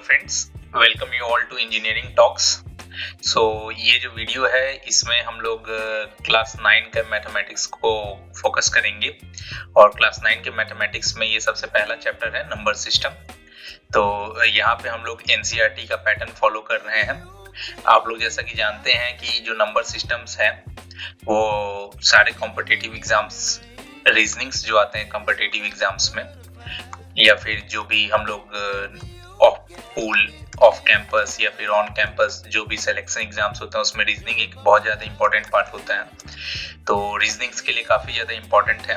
Friends, welcome you all to engineering talks. So ये जो video है इसमें हम लोग क्लास 9 के मैथमेटिक्स को फोकस करेंगे और क्लास 9 के मैथमेटिक्स में ये सबसे पहला चैप्टर है नंबर सिस्टम। तो यहाँ पे हम लोग एनसीईआरटी का पैटर्न फॉलो कर रहे हैं। आप लोग जैसा कि जानते हैं कि जो नंबर सिस्टम्स हैं वो सारे कॉम्पिटिटिव एग्जाम्स, रीजनिंग्स जो आते हैं कॉम्पिटिटिव एग्जाम्स में, या फिर जो भी हम लोग ऑफ पूल, ऑफ कैंपस या फिर ऑन कैंपस जो भी सिलेक्शन एग्जाम्स होते हैं उसमें रीजनिंग एक बहुत ज़्यादा इंपॉर्टेंट पार्ट होता है। तो रीजनिंग्स के लिए काफ़ी ज़्यादा इंपॉर्टेंट है।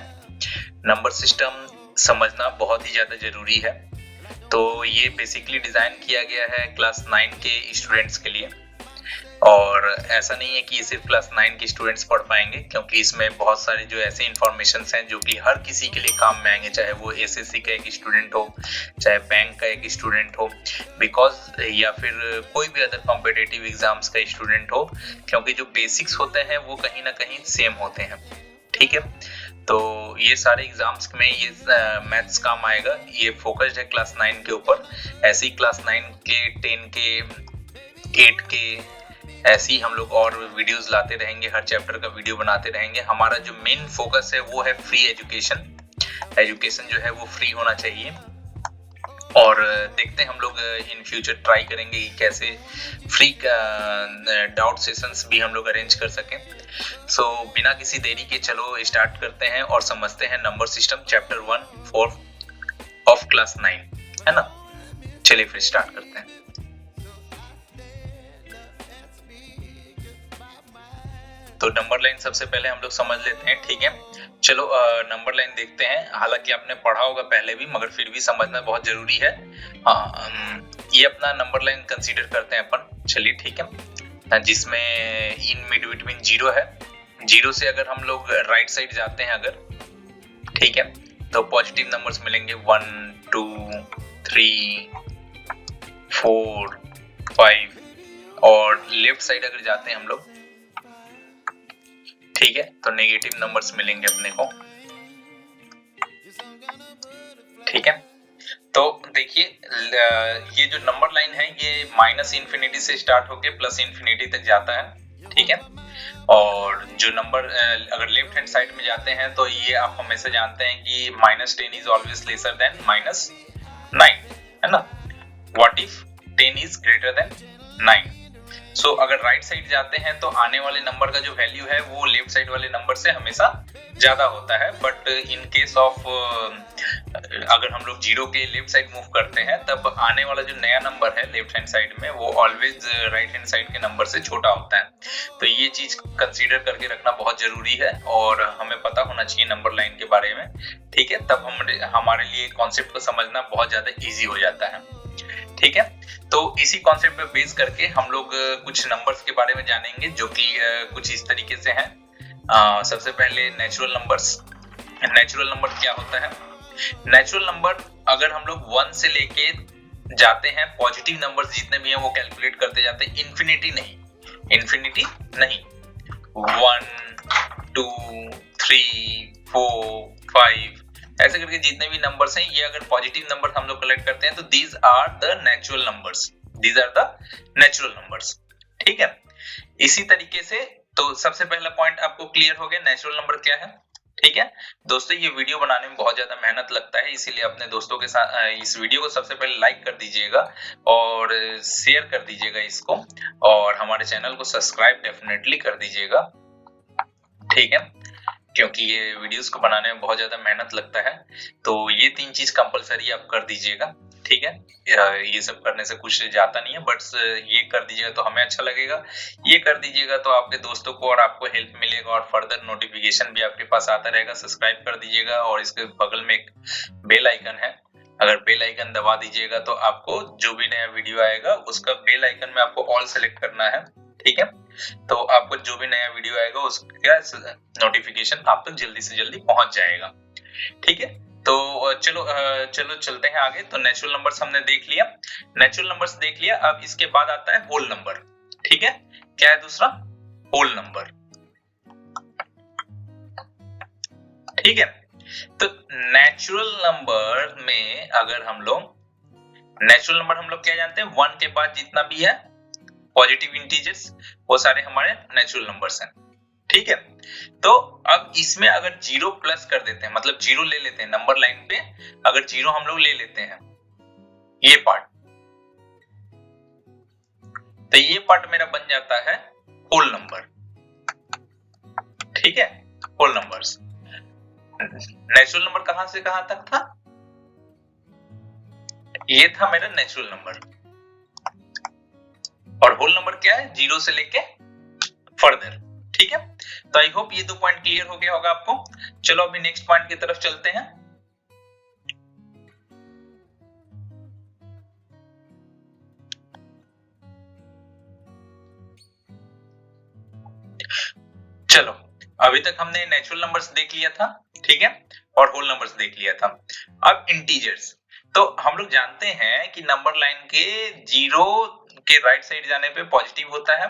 नंबर सिस्टम समझना बहुत ही ज़्यादा ज़रूरी है। तो ये बेसिकली डिज़ाइन किया गया है क्लास 9 के स्टूडेंट्स के लिए, और ऐसा नहीं है कि ये सिर्फ क्लास 9 के स्टूडेंट्स पढ़ पाएंगे, क्योंकि इसमें बहुत सारे जो ऐसे इंफॉर्मेशंस हैं जो कि हर किसी के लिए काम में आएंगे, चाहे वो एसएससी का एक स्टूडेंट हो, चाहे बैंक का एक स्टूडेंट हो, बिकॉज या फिर कोई भी अदर कॉम्पिटिटिव एग्जाम्स का स्टूडेंट हो, क्योंकि जो बेसिक्स होते हैं वो कहीं ना कहीं सेम होते हैं। ठीक है, तो ये सारे एग्जाम्स में ये मैथ्स काम आएगा। ये फोकस्ड है क्लास 9 के ऊपर। ऐसे ही क्लास 9 के, 10 के, 8 के ऐसी हम लोग और वीडियोस लाते रहेंगे, हर चैप्टर का वीडियो बनाते रहेंगे। हमारा जो मेन फोकस है वो है फ्री एजुकेशन। एजुकेशन जो है वो फ्री होना चाहिए, और देखते हैं हम लोग इन फ्यूचर ट्राई करेंगे कि कैसे फ्री डाउट सेशंस भी हम लोग अरेंज कर सकें। सो बिना किसी देरी के चलो स्टार्ट करते हैं और समझते हैं number system chapter 1 4 of class 9, है ना। चलिए फिर स्टार्ट करते हैं। तो नंबर लाइन सबसे पहले हम लोग समझ लेते हैं, ठीक है। चलो नंबर लाइन देखते हैं। हालांकि आपने पढ़ा होगा पहले भी, मगर फिर भी समझना बहुत जरूरी है। ये अपना नंबर लाइन कंसीडर करते हैं अपन। चलिए ठीक है, जिसमें इन मिड बिटवीन 0 है। 0 से अगर हम लोग राइट साइड जाते हैं अगर, ठीक है, तो पॉजिटिव नंबर्स मिलेंगे 1 2 3 4 5, और लेफ्ट साइड अगर जाते हैं हम लोग, ठीक है, तो नेगेटिव नंबर्स मिलेंगे अपने को। ठीक है, तो देखिए ये जो नंबर लाइन है ये माइनस इन्फिनिटी से स्टार्ट होके प्लस इन्फिनिटी तक जाता है। ठीक है, और जो नंबर अगर लेफ्ट हैंड साइड में जाते हैं तो ये आप हमेशा जानते हैं कि -10 इज ऑलवेज लेसर देन -9, है ना। What if 10 is greater than 9। सो अगर राइट साइड जाते हैं तो आने वाले नंबर का जो वैल्यू है वो लेफ्ट साइड वाले नंबर से हमेशा ज्यादा होता है। बट इन केस ऑफ अगर हम लोग 0 के लेफ्ट साइड मूव करते हैं तब आने वाला जो नया नंबर है लेफ्ट हैंड साइड में वो ऑलवेज राइट हैंड साइड के नंबर से छोटा होता है। तो ये चीज कंसीडर करके रखना बहुत जरूरी है और हमें पता होना चाहिए नंबर लाइन के बारे में। ठीक है, तब हमारे लिए कॉन्सेप्ट को समझना बहुत ज्यादा इजी हो जाता है। ठीक है, तो इसी कॉन्सेप्ट पे बेस करके हम लोग कुछ नंबर्स के बारे में जानेंगे जो कि कुछ इस तरीके से हैं। सबसे पहले नेचुरल नंबर्स। नेचुरल नंबर क्या होता है? नेचुरल नंबर अगर हम लोग 1 से लेके जाते हैं, पॉजिटिव नंबर्स जितने भी हैं वो कैलकुलेट करते जाते हैं, इन्फिनिटी नहीं। 1 2 3 4 5 ऐसे करके जितने भी नंबर्स हैं, ये अगर पॉजिटिव नंबर हम लोग कलेक्ट करते हैं तो these are the natural numbers. These are the natural numbers. ठीक है, इसी तरीके से तो सबसे पहला पॉइंट आपको क्लियर हो गया नेचुरल नंबर क्या है। ठीक है दोस्तों, ये वीडियो बनाने में बहुत ज्यादा मेहनत लगता है, इसीलिए अपने दोस्तों के साथ इस वीडियो को सबसे पहले लाइक कर दीजिएगा और शेयर कर दीजिएगा इसको, और हमारे चैनल को सब्सक्राइब डेफिनेटली कर दीजिएगा। ठीक है, क्योंकि ये वीडियोस को बनाने में बहुत ज्यादा मेहनत लगता है। तो ये 3 चीज कंपलसरी आप कर दीजिएगा। ठीक है, ये सब करने से कुछ जाता नहीं है, बट ये कर दीजिएगा तो हमें अच्छा लगेगा। ये कर दीजिएगा तो आपके दोस्तों को और आपको हेल्प मिलेगा, और फर्दर नोटिफिकेशन भी आपके पास आता रहेगा। सब्सक्राइब कर दीजिएगा और इसके बगल में एक बेल आइकन है, अगर बेल आइकन दबा दीजिएगा तो आपको जो भी नया वीडियो आएगा उसका बेल आइकन में आपको ऑल सेलेक्ट करना है। ठीक है, तो आपको जो भी नया वीडियो आएगा उसका नोटिफिकेशन आप तक जल्दी से जल्दी पहुंच जाएगा। ठीक है, तो चलो चलते हैं आगे। तो नेचुरल नंबर्स हमने देख लिया, नेचुरल नंबर्स देख लिया। अब इसके बाद आता है होल नंबर। ठीक है, क्या है दूसरा? Whole number. ठीक है, तो नेचुरल नंबर में अगर हम लोग नेचुरल नंबर हम लोग क्या जानते हैं, 1 के बाद जितना भी है पॉजिटिव इंटीजर्स वो सारे हमारे नेचुरल नंबर्स हैं, ठीक है। तो अब इसमें अगर 0 प्लस कर देते हैं, मतलब 0 ले लेते हैं नंबर लाइन पे, अगर 0 हम लोग ले लेते हैं ये पार्ट, तो ये पार्ट मेरा बन जाता है होल नंबर, ठीक है। होल नंबर्स, नेचुरल नंबर कहां से कहां तक था, ये था मेरा नेचुरल नंबर, और होल नंबर क्या है, 0 से लेके फर्दर, ठीक है। तो आई होप ये 2 पॉइंट क्लियर हो गया होगा आपको। चलो अभी नेक्स्ट पॉइंट की तरफ चलते हैं। चलो अभी तक हमने नेचुरल नंबर्स देख लिया था, ठीक है, और होल नंबर्स देख लिया था। अब इंटीजर्स, तो हम लोग जानते हैं कि नंबर लाइन के 0 के राइट साइड जाने पे पॉजिटिव होता है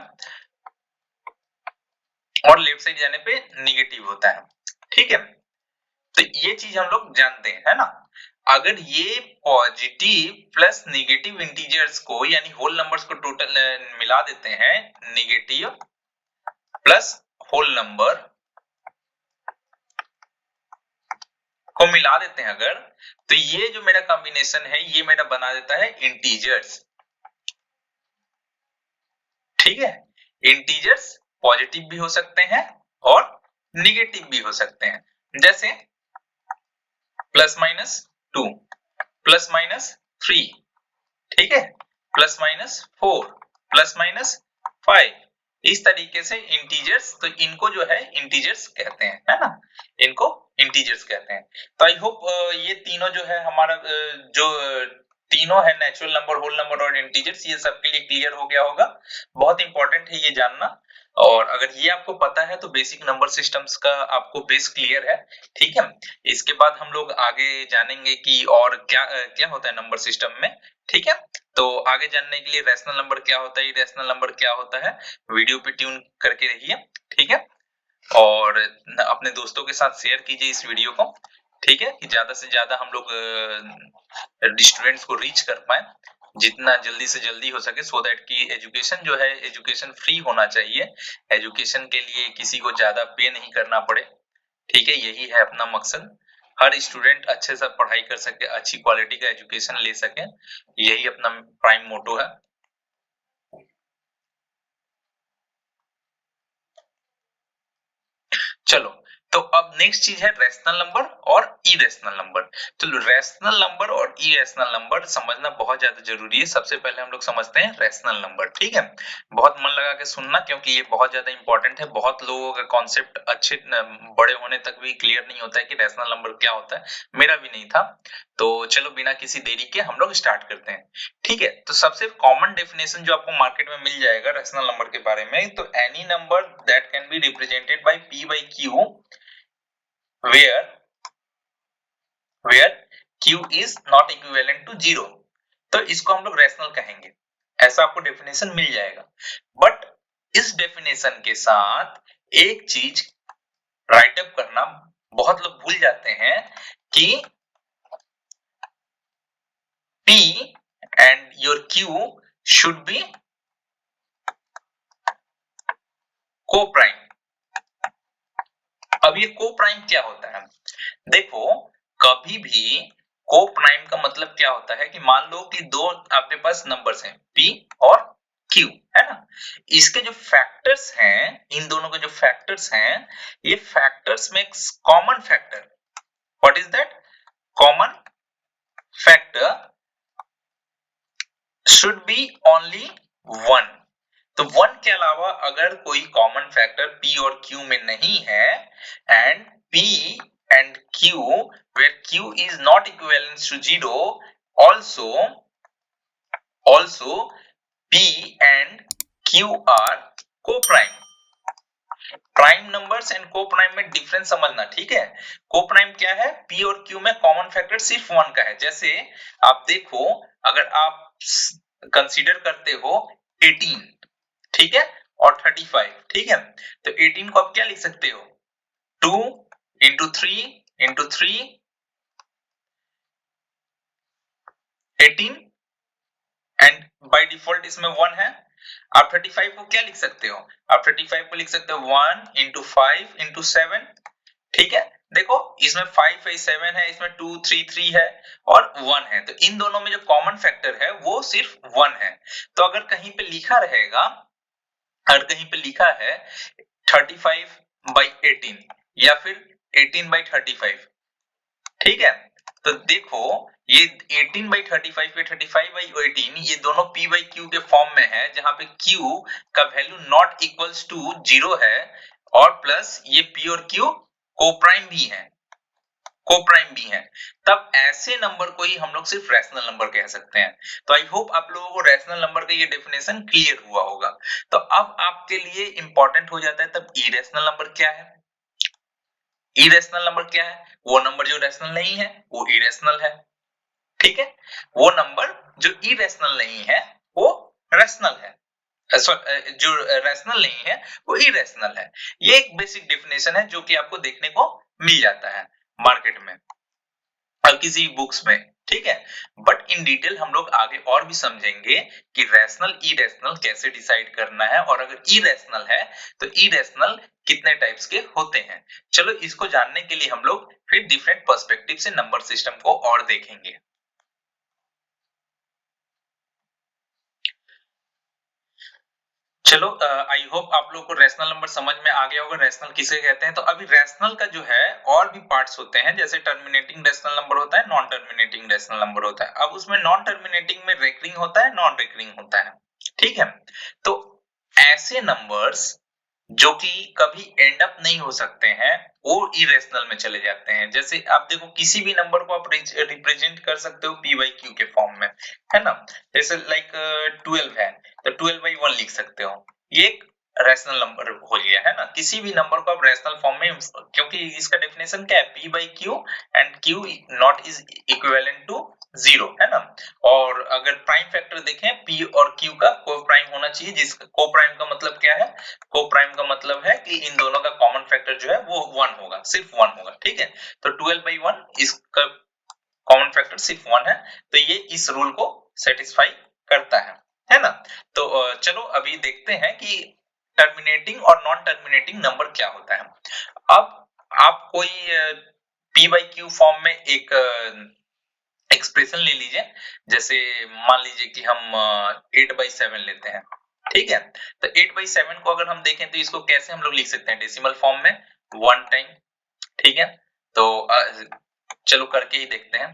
और लेफ्ट साइड जाने पे निगेटिव होता है, ठीक है। तो ये चीज हम लोग जानते हैं, है ना। अगर ये पॉजिटिव प्लस निगेटिव इंटीजर्स को यानी होल नंबर्स को टोटल मिला देते हैं, निगेटिव प्लस होल नंबर को मिला देते हैं अगर, तो ये जो मेरा कॉम्बिनेशन है ये मेरा बना देता है इंटीजर्स, ठीक है। इंटीजर्स पॉजिटिव भी हो सकते हैं और निगेटिव भी हो सकते हैं, जैसे प्लस माइनस 2, प्लस माइनस 3, ठीक है, प्लस माइनस 4, प्लस माइनस 5, इस तरीके से इंटीजर्स, तो इनको जो है इंटीजर्स कहते हैं, है ना, इनको इंटीजर्स कहते हैं। तो आई होप ये तीनों जो है हमारा जो तीनों है नेचुरल नंबर, होल नंबर और इंटीजर्स, ये सबके लिए क्लियर हो गया होगा। बहुत इंपॉर्टेंट है ये जानना, और अगर ये आपको पता है तो बेसिक नंबर सिस्टम्स का आपको बेस क्लियर है, ठीक है। इसके बाद हम लोग आगे जानेंगे कि और क्या क्या होता है नंबर सिस्टम में, ठीक है। तो आगे जानने के लिए रैशनल नंबर क्या होता है, इरेशनल नंबर क्या होता है, वीडियो पे ट्यून करके रहिए, ठीक है। और अपने दोस्तों के साथ शेयर कीजिए इस वीडियो को, ठीक है, कि ज्यादा से ज्यादा हम लोग स्टूडेंट्स को रीच कर पाए जितना जल्दी से जल्दी हो सके, सो दैट कि एजुकेशन जो है एजुकेशन फ्री होना चाहिए, एजुकेशन के लिए किसी को ज्यादा पे नहीं करना पड़े, ठीक है। यही है अपना मकसद, हर स्टूडेंट अच्छे से पढ़ाई कर सके, अच्छी क्वालिटी का एजुकेशन ले सके, यही अपना प्राइम मोटो है। चलो, तो अब नेक्स्ट चीज है रैशनल नंबर और इरेशनल नंबर। तो रैशनल नंबर और इरेशनल नंबर समझना बहुत ज्यादा जरूरी है। सबसे पहले हम लोग समझते हैं रैशनल नंबर, ठीक है। बहुत मन लगा के सुनना, क्योंकि ये बहुत ज्यादा इंपॉर्टेंट है। बहुत लोगों का कॉन्सेप्ट अच्छे बड़े होने तक भी क्लियर नहीं होता है कि रैशनल नंबर क्या होता है, मेरा भी नहीं था। तो चलो बिना किसी देरी के हम लोग स्टार्ट करते हैं, ठीक है। तो सबसे कॉमन डेफिनेशन जो आपको मार्केट में मिल जाएगा रैशनल नंबर के बारे में, तो any number that can be represented by p by q where q is not equivalent to 0, तो इसको हम लोग रैशनल कहेंगे, ऐसा आपको डेफिनेशन मिल जाएगा। बट इस डेफिनेशन के साथ एक चीज राइट अप करना बहुत लोग भूल जाते हैं कि p and your q should be co-prime। अब ये को-प्राइम क्या होता है, देखो कभी भी को-प्राइम का मतलब क्या होता है कि मान लो कि दो आपके पास नंबर्स हैं p और q, है ना। इसके जो फैक्टर्स हैं, इन दोनों के जो फैक्टर्स हैं, ये फैक्टर्स में common factor, what is that, common factor should be only 1। तो 1 के अलावा अगर कोई कॉमन फैक्टर p और q में नहीं है, and p and q where q is not equivalent to 0, also p and q are co-prime। Prime numbers and को प्राइम में डिफरेंस समझना, ठीक है। को प्राइम क्या है, p और q में कॉमन फैक्टर सिर्फ 1 का है। जैसे आप देखो, अगर आप कंसीडर करते हो 18, ठीक है, और 35, ठीक है, तो 18 को आप क्या लिख सकते हो, 2 into 3 into 3, 18 बाय डिफॉल्ट इसमें 1 है। आप 35 को क्या लिख सकते हो, आप 35 को लिख सकते हो 1 इंटू 5 इंटू 7, ठीक है। देखो इसमें 5 है, 7 है, इसमें 2 3 3 है और 1 है, तो इन दोनों में जो कॉमन फैक्टर है वो सिर्फ 1 है। तो अगर कहीं पे लिखा रहेगा, अगर कहीं पे लिखा है 35/18 या फिर 18/35, ठीक है, तो देखो ये 18/35 पे 35/18 ये दोनों p/q के फॉर्म में है, जहां पे q का वैल्यू नॉट इक्वल्स टू 0 है और प्लस ये p और q कोप्राइम भी है, कोप्राइम भी है। तब ऐसे नंबर को ही हम लोग सिर्फ रैशनल नंबर कह सकते हैं। तो आई होप आप लोगों को रैशनल नंबर का ये डेफिनेशन क्लियर हुआ होगा। तो अब आपके लिए इंपॉर्टेंट हो जाता है तब इरेशनल नंबर क्या है। इरेशनल नंबर क्या है, वो नंबर जो रैशनल नहीं है वो इरेशनल है, ठीक है। वो नंबर जो इरेशनल नहीं है वो रैशनल है, जो रैशनल नहीं है वो इरेशनल है। ये एक बेसिक डेफिनेशन है जो कि आपको देखने को मिल जाता है मार्केट में और किसी बुक्स में, ठीक है। बट इन डिटेल हम लोग आगे और भी समझेंगे कि रैशनल इरेशनल कैसे डिसाइड करना है, और अगर इरेशनल है तो इरेशनल कितने टाइप्स के होते हैं। चलो इसको जानने के लिए हम लोग फिर डिफरेंट पर्सपेक्टिव से नंबर सिस्टम को और देखेंगे। चलो आई होप आप लोग को रैशनल नंबर समझ में आ गया होगा, रैशनल किसे कहते हैं। तो अभी रैशनल का जो है और भी पार्ट्स होते हैं, जैसे टर्मिनेटिंग रैशनल नंबर होता है, नॉन टर्मिनेटिंग रैशनल नंबर होता है। अब उसमें नॉन टर्मिनेटिंग में रेकरिंग होता है, नॉन रेकरिंग होता है, ठीक है। तो ऐसे नंबर्स जो कि कभी एंड अप नहीं हो सकते हैं वो इरेशनल में चले जाते हैं। जैसे आप देखो किसी भी नंबर को आप रिप्रेजेंट कर सकते हो p by q के फॉर्म में, है ना। जैसे लाइक 12 है तो 12/1 लिख सकते हो, ये एक रैशनल नंबर हो गया, है ना। किसी भी नंबर को आप रैशनल फॉर्म में, क्योंकि इसका डेफिनेशन क्या है, p by q and q not is equivalent to 0, है ना। और अगर प्राइम फैक्टर देखें p और q का को प्राइम होना चाहिए, जिसका को प्राइम का मतलब क्या है, को प्राइम का मतलब है कि इन दोनों का कॉमन फैक्टर जो है वो 1 होगा, सिर्फ 1 होगा, ठीक है। तो 12/1 इसका कॉमन फैक्टर सिर्फ 1 है, तो ये इस रूल को सेटिस्फाई करता है ना। तो चलो अभी देखते हैं कि टर्मिनेटिंग और नॉन टर्मिनेटिंग नंबर क्या होता है। अब आप कोई p by q फॉर्म में एक एक्सप्रेशन ले लीजिए, जैसे मान लीजिए कि हम 8/7 लेते हैं, ठीक है। तो 8/7 को अगर हम देखें तो इसको कैसे हम लोग लिख सकते हैं, डेसिमल फॉर्म में 1 टाइम, ठीक है। तो चलो करके ही देखते हैं,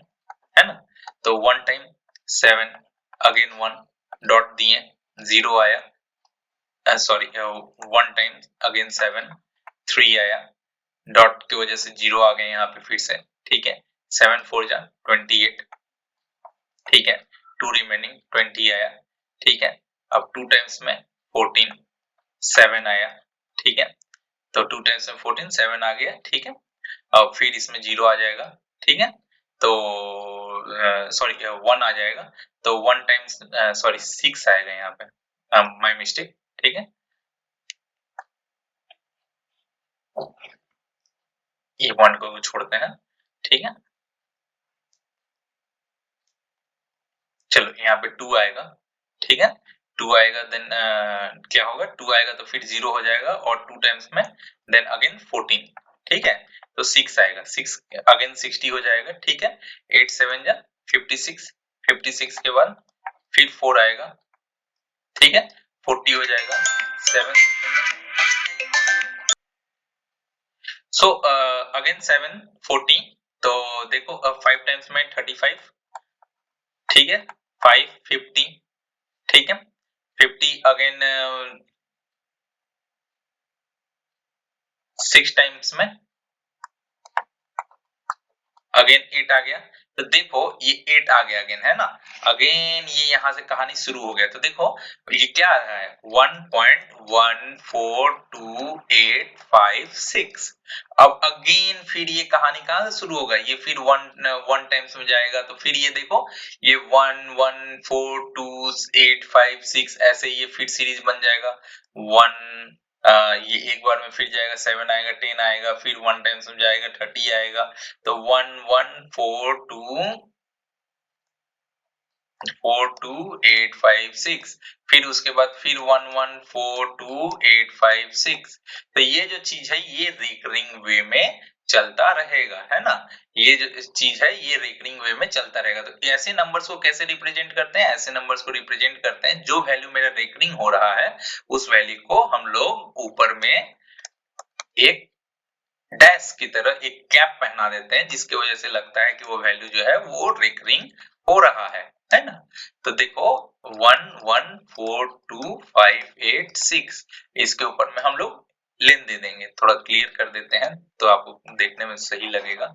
है ना। तो 1 टाइम 7 अगेन 1 डॉट दिए 0 आया, सॉरी 1 टाइम अगेन 7 3 आया, डॉट की वजह से 0 आ गए यहाँ पे फिर से, ठीक है। 7 4 जा 28, ठीक है। 2 रिमेनिंग 20 आया, ठीक है। अब 2 टाइम्स में 14 7 आया, ठीक है। तो 2 टाइम्स में 14 7 आ गया, ठीक है। अब फिर इसमें 0 आ जाएगा, ठीक है। तो सॉरी 1 आ जाएगा, तो 1 टाइम्स सॉरी 6 आएगा यहाँ पे, माय मिस्टेक, ठीक है। ये 1 को छोड़ते हैं, ठीक है। चलो यहाँ पे 2 आएगा, ठीक है। 2 आएगा देन क्या होगा, 2 आएगा तो फिर 0 हो जाएगा और 2 टाइम्स में देन अगेन 14, ठीक है। तो 6 आएगा, 6 अगेन 60 हो जाएगा, ठीक है। 8 7 जा 56, 56 के बाद फिर 4 आएगा, ठीक है। 40 हो जाएगा 7, सो अगेन 7 40, तो देखो अब 5 टाइम्स में 35, ठीक है। 5 50, ठीक है। 50 अगेन 6 टाइम्स में अगेन 8 आ गया। तो देखो ये 8 आ गया अगेन, है ना। अगेन ये यहाँ से कहानी शुरू हो गया, तो देखो ये क्या आ रहा है 1.14285 अब अगेन फिर ये कहानी कहाँ से शुरू होगा, ये फिर 1 टाइम्स में जाएगा, तो फिर ये देखो ये 1 1 4 2 8 5 6 ऐसे ये फिर सीरीज बन जाएगा। 1 ये एक बार में फिर जाएगा, 7 आएगा, 10 आएगा, फिर 1 टाइम्स में जाएगा, 30 आएगा। तो 1 1 4 2 42856, फिर उसके बाद फिर 11422856। तो ये जो चीज है ये रिकरिंग वे में चलता रहेगा, है ना। ये जो चीज है ये रिकरिंग वे में चलता रहेगा। तो ऐसे नंबर्स को कैसे रिप्रेजेंट करते हैं? ऐसे नंबर्स को रिप्रेजेंट करते हैं जो वैल्यू मेरा रिकरिंग हो रहा है उस वैल्यू को हम लोग ऊपर में एक डैश की तरह एक कैप पहना देते हैं, जिसकी वजह से लगता है कि वो वैल्यू जो है वो रिकरिंग हो रहा है ना। तो देखो 114258 इसके ऊपर में हम लोग लेन दे देंगे, थोड़ा क्लियर कर देते हैं तो आपको देखने में सही लगेगा।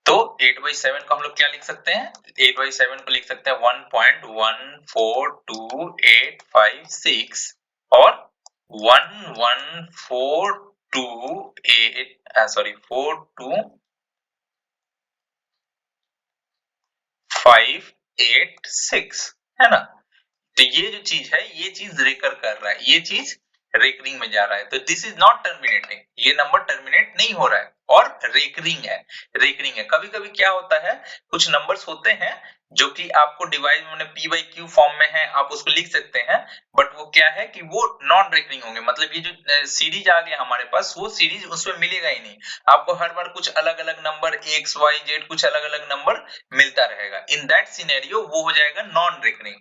तो 8/7 को हम लोग क्या लिख सकते हैं? 8/7 को लिख सकते हैं 1.142856 और 426 है ना। तो ये जो चीज है ये चीज रेकर कर रहा है, ये चीज रेकरिंग में जा रहा है। तो दिस इज नॉट टर्मिनेटिंग, ये नंबर टर्मिनेट नहीं हो रहा है और रेकरिंग है। रेकरिंग है। कभी कभी क्या होता है कुछ नंबर्स होते हैं जो कि आपको डिवाइड में पी बाई क्यू फॉर्म में है, आप उसको लिख सकते हैं, बट वो क्या है कि वो नॉन रेकरिंग होंगे। मतलब ये जो सीरीज आ गया हमारे पास वो सीरीज उसमें मिलेगा ही नहीं, आपको हर बार कुछ अलग अलग नंबर एक्स वाई जेड कुछ अलग अलग नंबर मिलता रहेगा। इन दैट सिनेरियो वो हो जाएगा non recurring,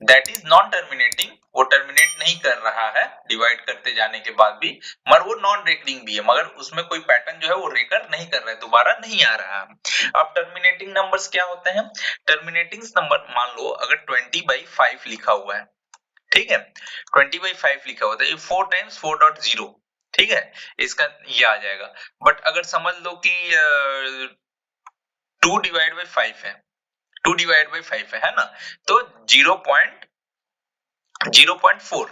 that is non terminating. वो टर्मिनेट नहीं कर रहा है डिवाइड करते जाने के बाद भी, मगर वो नॉन रेकरिंग भी है, मगर उसमें कोई पैटर्न जो है वो रेकर नहीं कर रहा है, दोबारा नहीं आ रहा है। अब टर्मिनेटिंग नंबर्स क्या होते हैं? टर्मिनेटिंग नंबर मान लो अगर 20/5 लिखा हुआ है, ठीक है, 20/5 लिखा हुआ है, ये 4 टाइम्स 4.0, ठीक है, इसका ये आ जाएगा। बट अगर समझ लो कि 2/5 है, 2/5 है ना, तो 0.4,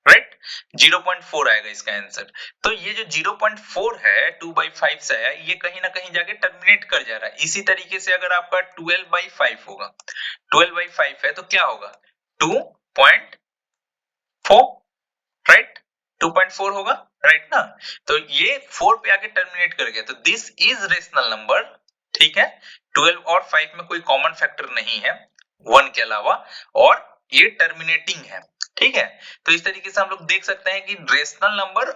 राइट, 0.4 आएगा इसका आंसर। तो ये जो 0.4 है 2/5 से आया, ये कहीं ना कहीं जाके टर्मिनेट कर जा रहा है। इसी तरीके से अगर आपका 12/5 होगा, 12/5 है तो क्या होगा 2.4, राइट, 2.4 होगा, राइट ना। तो ये 4 पे आके टर्मिनेट कर गया, तो दिस इज रेशनल नंबर, ठीक है। 12 और 5 में कोई कॉमन फैक्टर नहीं है 1 के अलावा, और ये टर्मिनेटिंग है, ठीक है। तो इस तरीके से हम लोग देख सकते हैं कि रेशनल नंबर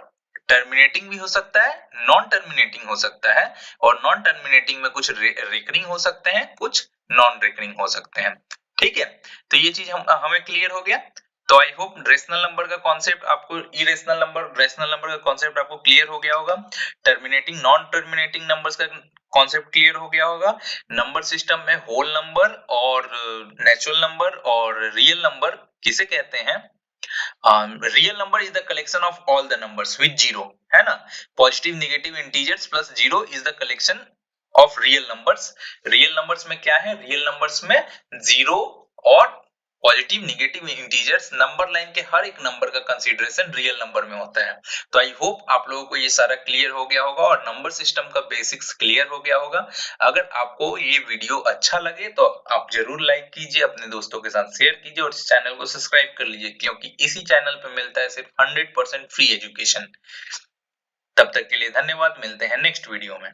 टर्मिनेटिंग भी हो सकता है, नॉन टर्मिनेटिंग हो सकता है, और नॉन टर्मिनेटिंग में कुछ रिकरिंग हो सकते हैं, कुछ नॉन रिकरिंग हो सकते हैं, ठीक है। तो ये चीज हमें क्लियर हो गया। तो आई होप रेशनल नंबर का कॉन्सेप्ट आपको, इरेशनल नंबर रेशनल नंबर का कॉन्सेप्ट आपको क्लियर हो गया होगा। टर्मिनेटिंग नॉन टर्मिनेटिंग नंबर्स का कॉन्सेप्ट क्लियर हो गया होगा। नंबर सिस्टम में होल नंबर और नेचुरल नंबर और रियल नंबर किसे कहते हैं? Real number is the collection of all the numbers with zero, है ना। Positive negative integers plus zero is the collection of real numbers. Real numbers में क्या है? रियल नंबर्स में जीरो और positive negative integers number line के हर एक number का कंसीडरेशन रियल नंबर में होता है। तो आई होप आप लोगों को ये सारा क्लियर हो गया होगा और नंबर सिस्टम का बेसिक्स क्लियर हो गया होगा। अगर आपको ये वीडियो अच्छा लगे तो आप जरूर लाइक कीजिए, अपने दोस्तों के साथ शेयर कीजिए और इस चैनल को सब्सक्राइब कर लीजिए, क्योंकि इसी चैनल पे मिलता है सिर्फ 100% फ्री एजुकेशन। तब तक के लिए धन्यवाद, मिलते हैं नेक्स्ट वीडियो में।